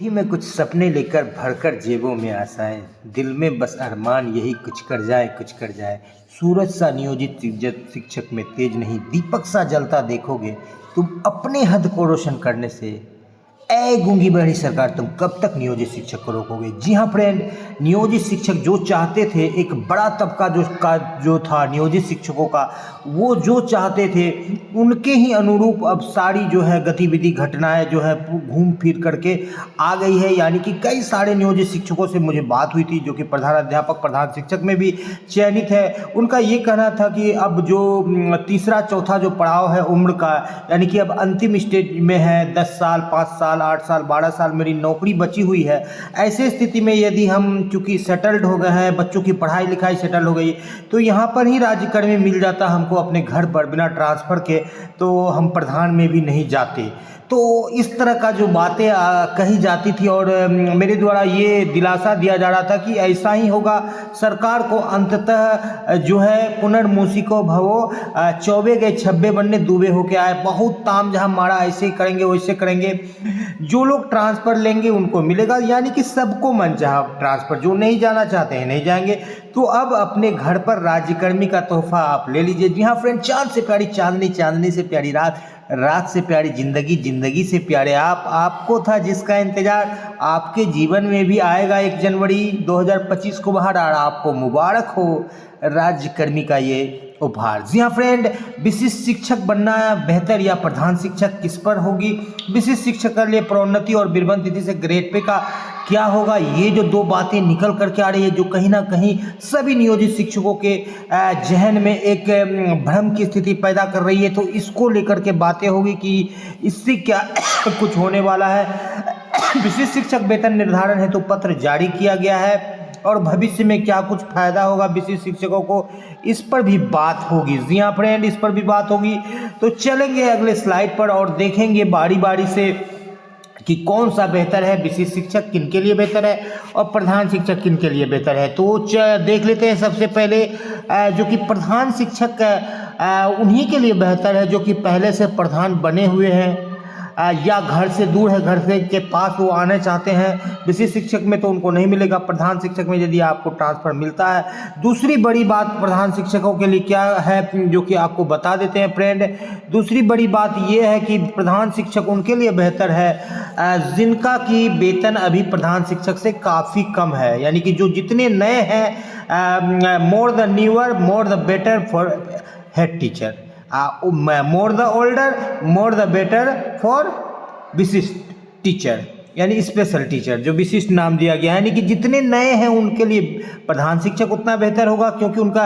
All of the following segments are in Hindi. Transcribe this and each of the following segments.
थी मैं कुछ सपने लेकर भरकर जेबों में आशाएं, दिल में बस अरमान यही कुछ कर जाए कुछ कर जाए। सूरज सा नियोजित शिक्षक में तेज नहीं, दीपक सा जलता देखोगे तुम अपने हद को रोशन करने से। ऐ गूंगी बहरी सरकार, तुम कब तक नियोजित शिक्षक को रोकोगे? जी हाँ फ्रेंड, नियोजित शिक्षक जो चाहते थे, एक बड़ा तबका जो था नियोजित शिक्षकों का, वो जो चाहते थे उनके ही अनुरूप अब सारी जो है गतिविधि घटनाएं जो है घूम फिर करके आ गई है। यानी कि कई सारे नियोजित शिक्षकों से मुझे बात हुई थी जो कि प्रधानाध्यापक प्रधान शिक्षक में भी चयनित है। उनका ये कहना था कि अब जो तीसरा चौथा जो पड़ाव है उम्र का, यानी कि अब अंतिम स्टेज में है, 10 साल 5 साल 8 साल 12 साल मेरी नौकरी बची हुई है। ऐसे स्थिति में यदि हम चूँकि सेटल्ड हो गए हैं, बच्चों की पढ़ाई लिखाई सेटल हो गई, तो यहाँ पर ही राज्यकर्मी मिल जाता हमको अपने घर पर बिना ट्रांसफ़र के, तो हम प्रधान में भी नहीं जाते। तो इस तरह का जो बातें कही जाती थी और मेरे द्वारा ये दिलासा दिया जा रहा था कि ऐसा ही होगा। सरकार को अंततः जो है पुनर्मूसिको भवो, चौबे गए छब्बे बनने दूबे होके आए। बहुत ताम जहाँ मारा, ऐसे करेंगे वैसे करेंगे। जो लोग ट्रांसफ़र लेंगे उनको मिलेगा, यानी कि सबको मनचाहा ट्रांसफ़र, जो नहीं जाना चाहते हैं नहीं जाएंगे। तो अब अपने घर पर राज्यकर्मी का तोहफा आप ले लीजिए। जी हाँ फ्रेंड, चाँद से प्यारी चांदनी, चांदनी से प्यारी रात, रात से प्यारी जिंदगी, जिंदगी से प्यारे आप। आपको था जिसका इंतजार, आपके जीवन में भी आएगा 1 जनवरी 2025 को बाहर, और आपको मुबारक हो राज्यकर्मी का ये उपहार। जी हाँ फ्रेंड, विशिष्ट शिक्षक बनना बेहतर या प्रधान शिक्षक, किस पर होगी? विशिष्ट शिक्षक के लिए प्रोन्नति और विरमण तिथि से ग्रेड पे का क्या होगा? ये जो दो बातें निकल करके आ रही है, जो कहीं ना कहीं सभी नियोजित शिक्षकों के जहन में एक भ्रम की स्थिति पैदा कर रही है। तो इसको लेकर के बातें होगी कि इससे क्या कुछ होने वाला है। विशिष्ट शिक्षक वेतन निर्धारण हेतु पत्र जारी किया गया है और भविष्य में क्या कुछ फायदा होगा विशिष्ट शिक्षकों को, इस पर भी बात होगी। जी हाँ फ्रेंड, इस पर भी बात होगी। तो चलेंगे अगले स्लाइड पर और देखेंगे बारी बारी से कि कौन सा बेहतर है, विशिष्ट शिक्षक किन के लिए बेहतर है और प्रधान शिक्षक किन के लिए बेहतर है। तो देख लेते हैं सबसे पहले जो कि प्रधान शिक्षक उन्हीं के लिए बेहतर है जो कि पहले से प्रधान बने हुए हैं या घर से दूर है, घर से के पास वो आना चाहते हैं। विशिष्ट शिक्षक में तो उनको नहीं मिलेगा, प्रधान शिक्षक में यदि आपको ट्रांसफ़र मिलता है। दूसरी बड़ी बात प्रधान शिक्षकों के लिए क्या है जो कि आपको बता देते हैं फ्रेंड। दूसरी बड़ी बात ये है कि प्रधान शिक्षक उनके लिए बेहतर है जिनका की वेतन अभी प्रधान शिक्षक से काफ़ी कम है। यानी कि जो जितने नए हैं, more the newer more the better for head teacher, more the older more the better for विशिष्ट टीचर, यानी स्पेशल टीचर, जो विशिष्ट नाम दिया गया है। यानी कि जितने नए हैं उनके लिए प्रधान शिक्षक उतना बेहतर होगा, क्योंकि उनका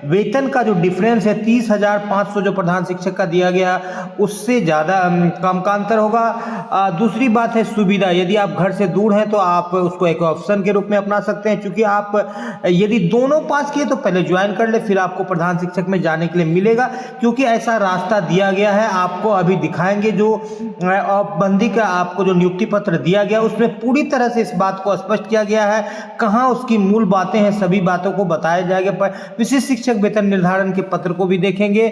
वेतन का जो डिफरेंस है 30,500 जो प्रधान शिक्षक का दिया गया उससे ज़्यादा कम का अंतर होगा। दूसरी बात है सुविधा, यदि आप घर से दूर हैं तो आप उसको एक ऑप्शन के रूप में अपना सकते हैं, क्योंकि आप यदि दोनों पास किए तो पहले ज्वाइन कर ले, फिर आपको प्रधान शिक्षक में जाने के लिए मिलेगा, क्योंकि ऐसा रास्ता दिया गया है। आपको अभी दिखाएंगे जो औपबंदी का आपको जो नियुक्ति पत्र दिया गया उसमें पूरी तरह से इस बात को स्पष्ट किया गया है, कहां उसकी मूल बातें हैं, सभी बातों को बताया जाएगा। पर विशिष्ट शिक्षक वेतन निर्धारण के पत्र को भी देखेंगे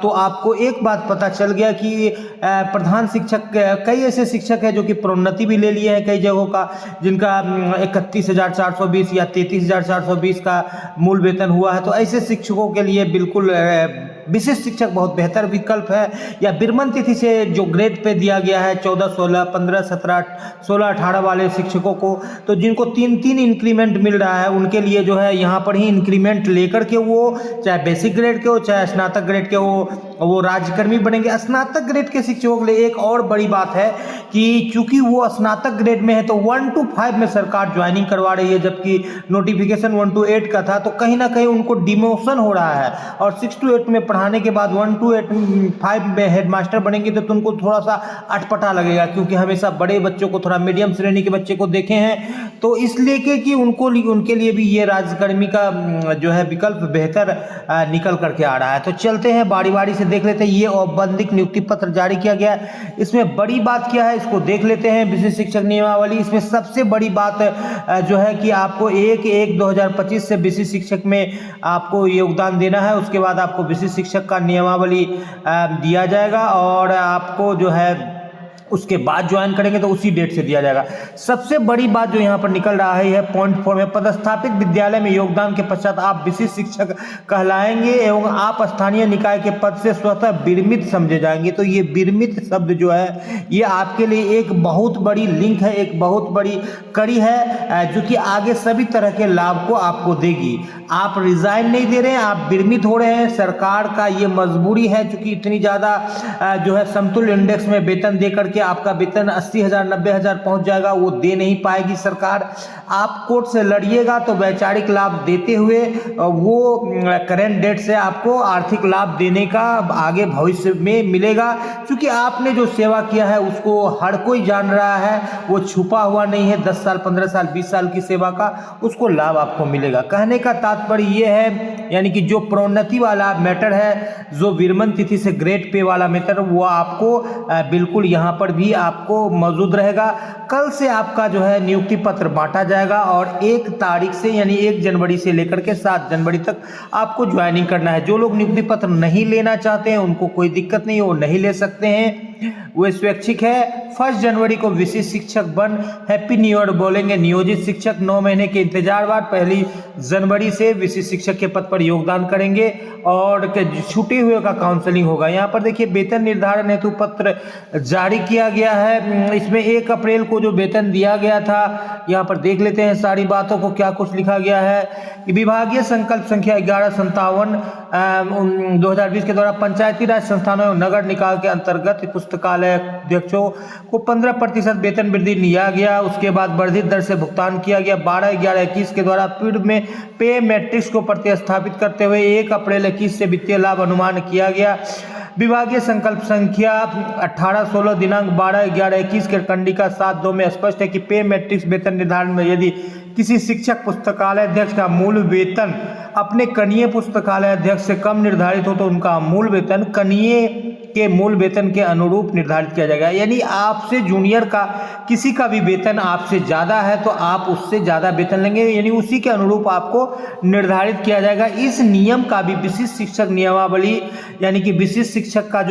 तो आपको एक बात पता चल गया कि प्रधान शिक्षक, कई ऐसे शिक्षक हैं जो कि प्रोन्नति भी ले लिए हैं कई जगहों का, जिनका 31,420 या 33,420 का मूल वेतन हुआ है। तो ऐसे शिक्षकों के लिए बिल्कुल विशिष्ट शिक्षक बहुत बेहतर विकल्प है। या विरमण तिथि से जो ग्रेड पे दिया गया है 14, 16, 15, 17, 16, 18 वाले शिक्षकों को, तो जिनको 3-3 इंक्रीमेंट मिल रहा है उनके लिए जो है यहाँ पर ही इंक्रीमेंट लेकर के वो चाहे बेसिक ग्रेड के हो चाहे स्नातक ग्रेड के हो वो राज्यकर्मी बनेंगे। स्नातक ग्रेड के शिक्षकों के लिए एक और बड़ी बात है कि चूंकि वो स्नातक ग्रेड में है तो 1 to 5 में सरकार ज्वाइनिंग करवा रही है, जबकि नोटिफिकेशन 1 to 8 का था। तो कहीं ना कहीं उनको डिमोशन हो रहा है और 6 to 8 में पढ़ाने के बाद 1 to 5 में हेडमास्टर बनेंगे तो उनको थोड़ा सा अटपटा लगेगा, क्योंकि हमेशा बड़े बच्चों को, थोड़ा मीडियम श्रेणी के बच्चे को देखे हैं। तो इसलिए कि उनके लिए भी ये राज्यकर्मी का जो है विकल्प बेहतर निकल करके आ रहा है। तो चलते हैं बारी बारी से देख लेते हैं। ये औपबंधिक नियुक्ति पत्र जारी किया गया, इसमें बड़ी बात क्या है इसको देख लेते हैं। विशिष्ट शिक्षक नियमावली, इसमें सबसे बड़ी बात जो है कि आपको 1/1/2025 से विशिष्ट शिक्षक में आपको योगदान देना है। उसके बाद आपको विशिष्ट शिक्षक का नियमावली दिया जाएगा और आपको जो है उसके बाद ज्वाइन करेंगे तो उसी डेट से दिया जाएगा। सबसे बड़ी बात जो यहाँ पर निकल रहा है पॉइंट 4 में, पदस्थापित विद्यालय में योगदान के पश्चात आप विशिष्ट शिक्षक कहलाएंगे एवं आप स्थानीय निकाय के पद से स्वतः विरमित समझे जाएंगे। तो ये विरमित शब्द जो है ये आपके लिए एक बहुत बड़ी लिंक है, एक बहुत बड़ी कड़ी है जो कि आगे सभी तरह के लाभ को आपको देगी। आप रिजाइन नहीं दे रहे हैं, आप विरमित हो रहे हैं। सरकार का ये मजबूरी है क्योंकि इतनी ज़्यादा जो है समतुल्य इंडेक्स में वेतन दे करके आपका वेतन 80,000 90,000 पहुंच जाएगा, वो दे नहीं पाएगी सरकार। आप कोर्ट से लड़िएगा तो वैचारिक लाभ देते हुए वो करेंट डेट से आपको आर्थिक लाभ देने का आगे भविष्य में मिलेगा, क्योंकि आपने जो सेवा किया है उसको हर कोई जान रहा है, वो छुपा हुआ नहीं है। 10 साल 15 साल 20 साल की सेवा का उसको लाभ आपको मिलेगा। कहने का तात्पर्य ये है, यानी कि जो प्रोन्नति वाला मैटर है, जो विरमण तिथि से ग्रेड पे वाला मैटर, वो आपको बिल्कुल यहाँ पर भी आपको मौजूद रहेगा। कल से आपका जो है नियुक्ति पत्र बांटा जाएगा और 1 तारीख से यानी 1 जनवरी से लेकर के 7 जनवरी तक आपको ज्वाइनिंग करना है। जो लोग नियुक्ति पत्र नहीं लेना चाहते हैं उनको कोई दिक्कत नहीं है, वो नहीं ले सकते हैं, वो स्वैच्छिक है। 1 जनवरी को विशिष्ट शिक्षक बन हैप्पी न्यू ईयर बोलेंगे नियोजित शिक्षक। 9 महीने के इंतजार बाद 1 जनवरी से विशिष्ट शिक्षक के पद पर योगदान करेंगे और छूटे हुए का काउंसलिंग होगा। यहाँ पर देखिए वेतन निर्धारण हेतु पत्र जारी किया गया है। इसमें 1 अप्रैल को जो वेतन दिया गया था, यहाँ पर देख लेते हैं सारी बातों को, क्या कुछ लिखा गया है। विभागीय संकल्प संख्या 1157 2020 के द्वारा पंचायती राज संस्थानों एवं नगर निकाय के अंतर्गत पुस्तकालय अध्यक्षों को 15% वेतन वृद्धि लिया गया। उसके बाद वर्धित दर से भुगतान किया गया। 12/11/21 के द्वारा पीड में पे मैट्रिक्स को प्रतिस्थापित करते हुए 1 अप्रैल 21 से वित्तीय लाभ अनुमान किया गया। विभागीय संकल्प संख्या 18/16 दिनांक 12/11/21 के कंडिका 7(2) में स्पष्ट है कि पे मैट्रिक्स वेतन निर्धारण में यदि किसी शिक्षक पुस्तकालय अध्यक्ष का मूल वेतन अपने कनीय पुस्तकालय अध्यक्ष से कम निर्धारित हो तो उनका मूल वेतन कनीय के मूल वेतन के अनुरूप निर्धारित किया जाएगा। यानी आपसे जूनियर का किसी का भी वेतन आपसे ज़्यादा है तो आप उससे ज़्यादा वेतन लेंगे, यानी उसी के अनुरूप आपको निर्धारित किया जाएगा। इस नियम का भी विशिष्ट शिक्षक नियमावली, यानी कि विशिष्ट शिक्षक का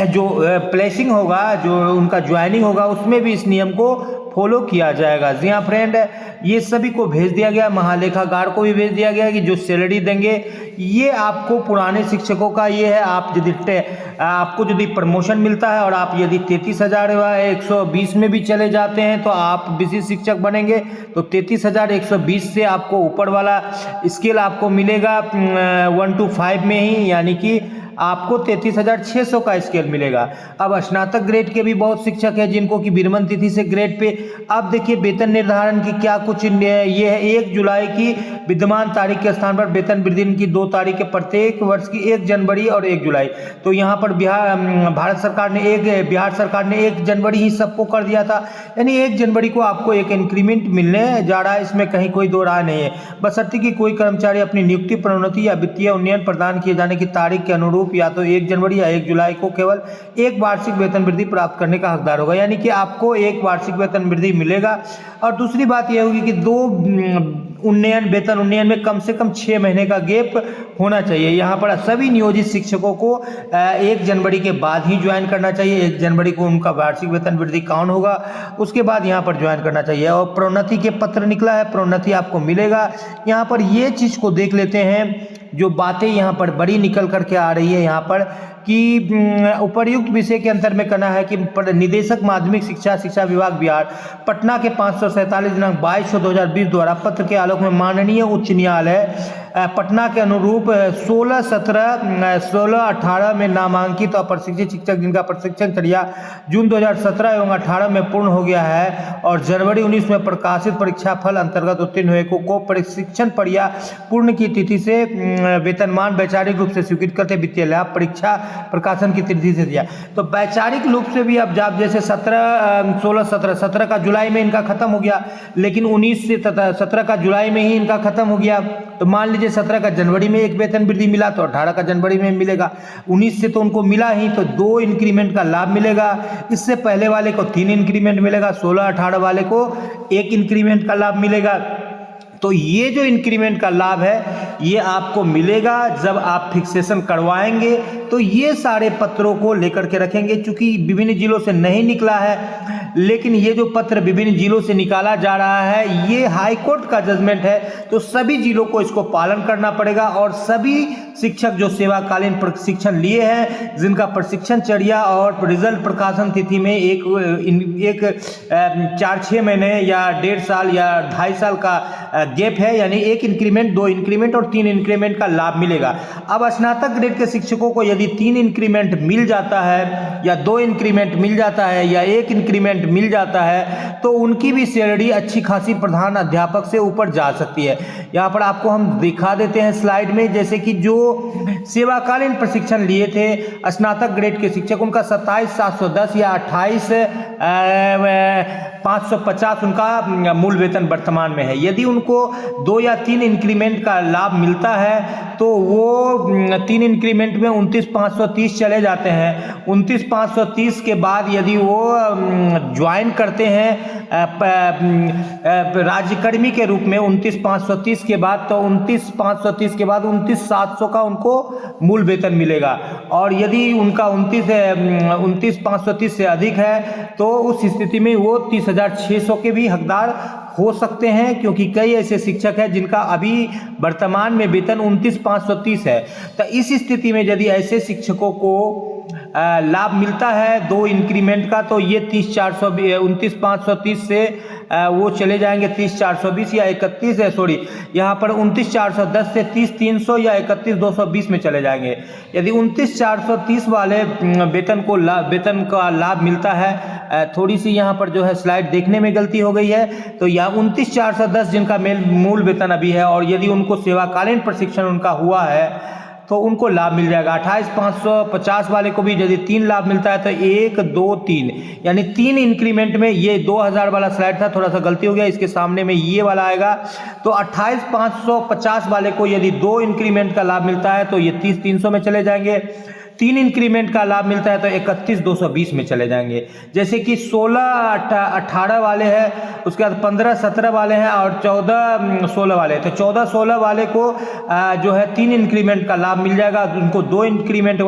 जो प्लेसिंग होगा, जो उनका ज्वाइनिंग होगा, उसमें भी इस नियम को फॉलो किया जाएगा। जी हाँ फ्रेंड, ये सभी को भेज दिया गया, महालेखागार को भी भेज दिया गया कि जो सैलरी देंगे ये आपको पुराने शिक्षकों का ये है। आपको यदि प्रमोशन मिलता है और आप यदि 33,120 में भी चले जाते हैं तो आप विशिष्ट शिक्षक बनेंगे तो 33,120 से आपको ऊपर वाला स्केल आपको मिलेगा 1 to 5 में ही, यानी कि आपको 33,600 का स्केल मिलेगा। अब स्नातक ग्रेड के भी बहुत शिक्षक हैं जिनको कि विरमण तिथि से ग्रेड पे। अब देखिए वेतन निर्धारण की क्या कुछ ये है। 1 जुलाई की विद्यमान तारीख के स्थान पर वेतन वृद्धि की 2 तारीख के प्रत्येक वर्ष की 1 जनवरी और 1 जुलाई। तो यहाँ पर बिहार सरकार ने 1 जनवरी ही सबको कर दिया था, यानी 1 जनवरी को आपको एक इंक्रीमेंट मिलने जा रहा है, इसमें कहीं कोई दो राय नहीं है। बशर्ते कि कोई कर्मचारी अपनी नियुक्ति, प्रोन्नति या वित्तीय उन्नयन प्रदान किए जाने की तारीख के अनुरूप या तो 1 जनवरी या 1 जुलाई को केवल 1 वार्षिक वेतन वृद्धि प्राप्त करने का हकदार होगा, यानी कि आपको 1 वार्षिक वेतन वृद्धि मिलेगा। और दूसरी बात यह होगी कि 2 वेतन उन्नयन में कम से कम 6 महीने का गैप होना चाहिए। यहाँ पर सभी नियोजित शिक्षकों को 1 जनवरी के बाद ही ज्वाइन करना चाहिए। 1 जनवरी को उनका वार्षिक वेतन वृद्धि काउंट होगा, उसके बाद यहाँ पर ज्वाइन करना चाहिए। और प्रोन्नति के पत्र निकला है, प्रोन्नति आपको मिलेगा। यहाँ पर ये चीज़ को देख लेते हैं, जो बातें यहाँ पर बड़ी निकल करके आ रही है यहाँ पर कि उपर्युक्त विषय के अंतर में कहना है कि निदेशक माध्यमिक शिक्षा विभाग बिहार पटना के 547 दिनांक 22/2020 द्वारा पत्र के आलोक में माननीय उच्च न्यायालय पटना के अनुरूप 16/18 में नामांकित और प्रशिक्षित शिक्षक जिनका प्रशिक्षण चर्या जून 2017 एवं 18 में पूर्ण हो गया है और जनवरी 19 में प्रकाशित परीक्षा फल अंतर्गत उत्तीर्ण हुए को प्रशिक्षण प्रक्रिया पूर्ण की तिथि से वेतनमान वैचारिक रूप से स्वीकृत करते वित्तीय लाभ परीक्षा प्रकाशन की तिथि से दिया। तो वैचारिक रूप से भी अब जैसे 17 का जुलाई में इनका खत्म हो गया, लेकिन 19 से 17 का जुलाई में ही इनका खत्म हो गया। तो मान लीजिए 17 का जनवरी में एक वेतन वृद्धि मिला तो 18 का जनवरी में मिलेगा। 19 से तो उनको मिला ही, तो 2 इंक्रीमेंट का लाभ मिलेगा। इससे पहले वाले को 3 इंक्रीमेंट मिलेगा, 16-18 वाले को 1 इंक्रीमेंट का लाभ मिलेगा। तो ये जो इंक्रीमेंट का लाभ है ये आपको मिलेगा जब आप फिक्सेशन करवाएंगे। तो ये सारे पत्रों को लेकर के रखेंगे, चूंकि विभिन्न जिलों से नहीं निकला है, लेकिन ये जो पत्र विभिन्न जिलों से निकाला जा रहा है ये हाई कोर्ट का जजमेंट है, तो सभी जिलों को इसको पालन करना पड़ेगा। और सभी शिक्षक जो सेवाकालीन प्रशिक्षण लिए हैं, जिनका प्रशिक्षण चर्या और रिजल्ट प्रकाशन तिथि में एक 4-6 महीने या 1.5 साल या 2.5 साल का गैप है, यानी 1 इंक्रीमेंट, 2 इंक्रीमेंट और 3 इंक्रीमेंट का लाभ मिलेगा। अब स्नातक ग्रेड के शिक्षकों को यदि 3 इंक्रीमेंट मिल जाता है या 2 इंक्रीमेंट मिल जाता है या 1 इंक्रीमेंट मिल जाता है, तो उनकी भी सैलरी अच्छी खासी प्रधान अध्यापक से ऊपर जा सकती है। यहाँ पर आपको हम दिखा देते हैं स्लाइड में, जैसे कि जो सेवाकालीन प्रशिक्षण लिए थे स्नातक ग्रेड के शिक्षक, उनका 27,710 या 28,550 उनका मूल वेतन वर्तमान में है। यदि उनको 2 या 3 इंक्रीमेंट का लाभ मिलता है तो वो 3 इंक्रीमेंट में 29,530 चले जाते हैं। 29,530 के बाद यदि वो ज्वाइन करते हैं राज्यकर्मी के रूप में 29,530 के बाद, तो 29,530 के बाद 29,700 का उनको मूल वेतन मिलेगा। और यदि उनका 29,530 से अधिक है तो उस स्थिति में वो 30,600 के भी हकदार हो सकते हैं, क्योंकि कई ऐसे शिक्षक हैं जिनका अभी वर्तमान में वेतन 29,530 है। तो इस स्थिति में यदि ऐसे शिक्षकों को लाभ मिलता है 2 इंक्रीमेंट का, तो ये 29,530 से वो चले जाएंगे 30,420 या 31 यहाँ पर 29,410 से 30,300 या 31,220 में चले जाएंगे। यदि 29,430 वाले वेतन का लाभ मिलता है, थोड़ी सी यहाँ पर जो है स्लाइड देखने में गलती हो गई है, तो यह 29,410 जिनका मूल वेतन अभी है, और यदि उनको सेवाकालीन प्रशिक्षण उनका हुआ है तो उनको लाभ मिल जाएगा। 28,550 वाले को भी यदि 3 लाभ मिलता है तो 1, 2, 3 यानी 3 इंक्रीमेंट में, ये 2000 वाला स्लाइड था, थोड़ा सा गलती हो गया, इसके सामने में ये वाला आएगा। तो 28,550 वाले को यदि 2 इंक्रीमेंट का लाभ मिलता है तो ये 30,300 में चले जाएंगे। 3 इंक्रीमेंट का लाभ मिलता है तो 31,220 में चले जाएंगे। जैसे कि 16-18 वाले हैं, उसके बाद 15-17 वाले हैं और 14-16 वाले हैं। तो 14-16 वाले को जो है 3 इंक्रीमेंट का लाभ मिल जाएगा। उनको 2 इंक्रीमेंट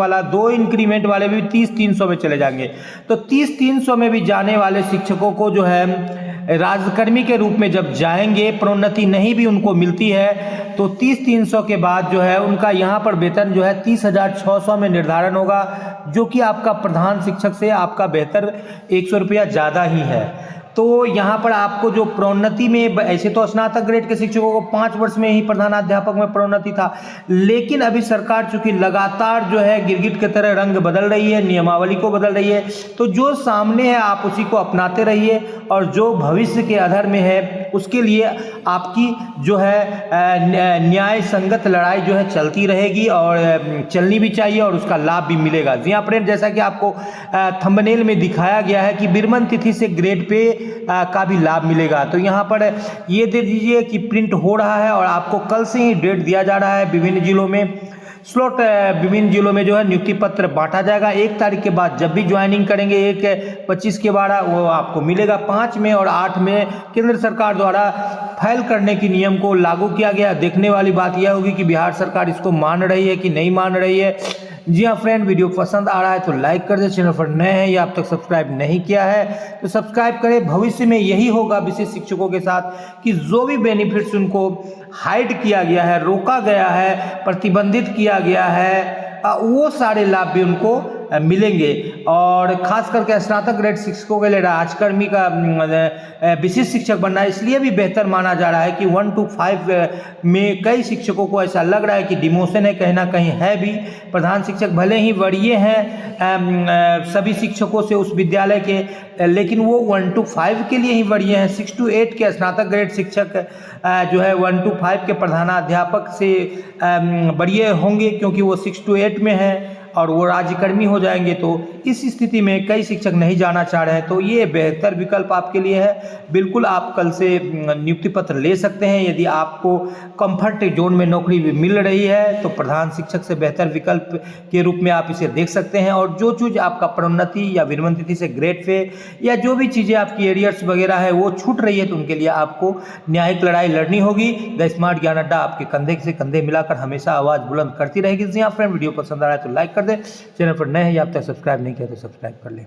वाले भी 30,300 में चले जाएंगे। तो 30,300 में भी जाने वाले शिक्षकों को जो है राज्यकर्मी के रूप में जब जाएंगे, प्रोन्नति नहीं भी उनको मिलती है, तो 30,300 के बाद जो है उनका यहाँ पर वेतन जो है 30,600 में निर्धारण होगा, जो कि आपका प्रधान शिक्षक से आपका बेहतर 100 रुपया ज़्यादा ही है। तो यहाँ पर आपको जो प्रोन्नति में, ऐसे तो स्नातक ग्रेड के शिक्षकों को 5 वर्ष में ही प्रधानाध्यापक में प्रोन्नति था, लेकिन अभी सरकार चूंकि लगातार जो है गिरगिट की तरह रंग बदल रही है, नियमावली को बदल रही है, तो जो सामने है आप उसी को अपनाते रहिए, और जो भविष्य के अधर में है उसके लिए आपकी जो है न्याय संगत लड़ाई जो है चलती रहेगी और चलनी भी चाहिए, और उसका लाभ भी मिलेगा। जी हाँ फ्रेंड, जैसा कि आपको थंबनेल में दिखाया गया है कि विरमण तिथि से ग्रेड पे का भी लाभ मिलेगा। तो यहाँ पर ये दे दीजिए कि प्रिंट हो रहा है और आपको कल से ही डेट दिया जा रहा है। विभिन्न जिलों में स्लॉट, विभिन्न जिलों में जो है नियुक्ति पत्र बांटा जाएगा। 1 तारीख के बाद जब भी ज्वाइनिंग करेंगे 1-25 के बाद वो आपको मिलेगा। 5 में और 8 में केंद्र सरकार द्वारा फाइल करने की नियम को लागू किया गया। देखने वाली बात यह होगी कि बिहार सरकार इसको मान रही है कि नहीं मान रही है। जी हाँ फ्रेंड, वीडियो पसंद आ रहा है तो लाइक कर दे। चैनल पर नए हैं या अब तक सब्सक्राइब नहीं किया है तो सब्सक्राइब करें। भविष्य में यही होगा विशेष शिक्षकों के साथ कि जो भी बेनिफिट्स उनको हाइड किया गया है, रोका गया है, प्रतिबंधित किया गया है, वो सारे लाभ भी उनको मिलेंगे। और खास करके स्नातक ग्रेड शिक्षकों के लिए राजकर्मी का विशेष शिक्षक बनना इसलिए भी बेहतर माना जा रहा है कि 1 to 5 में कई शिक्षकों को ऐसा लग रहा है कि डिमोशन है, कहीं ना कहीं है भी। प्रधान शिक्षक भले ही वरीय हैं सभी शिक्षकों से उस विद्यालय के, लेकिन वो 1 to 5 के लिए ही वरीय हैं। 6 to 8 के स्नातक ग्रेड शिक्षक जो है 1 to 5 के प्रधानाध्यापक से वरीय होंगे, क्योंकि वो 6 to 8 में है। और वो राज्यकर्मी हो जाएंगे। तो इस स्थिति में कई शिक्षक नहीं जाना चाह रहे हैं, तो ये बेहतर विकल्प आपके लिए है। बिल्कुल आप कल से नियुक्ति पत्र ले सकते हैं। यदि आपको कंफर्ट जोन में नौकरी मिल रही है तो प्रधान शिक्षक से बेहतर विकल्प के रूप में आप इसे देख सकते हैं। और जो चीज़ आपका प्रोन्नति या विरमण तिथि से ग्रेड पे या जो भी चीज़ें आपकी एरियर्स वगैरह है वो छूट रही है, तो उनके लिए आपको न्यायिक लड़ाई लड़नी होगी। द स्मार्ट ज्ञान अड्डा आपके कंधे से कंधे मिलाकर हमेशा आवाज़ बुलंद करती रहेगी। जी हाँ फ्रेंड, वीडियो पसंद आ रहा है तो लाइक कर दें, चैनल पर नए हैं या अब तक सब्सक्राइब नहीं किया तो सब्सक्राइब कर लें।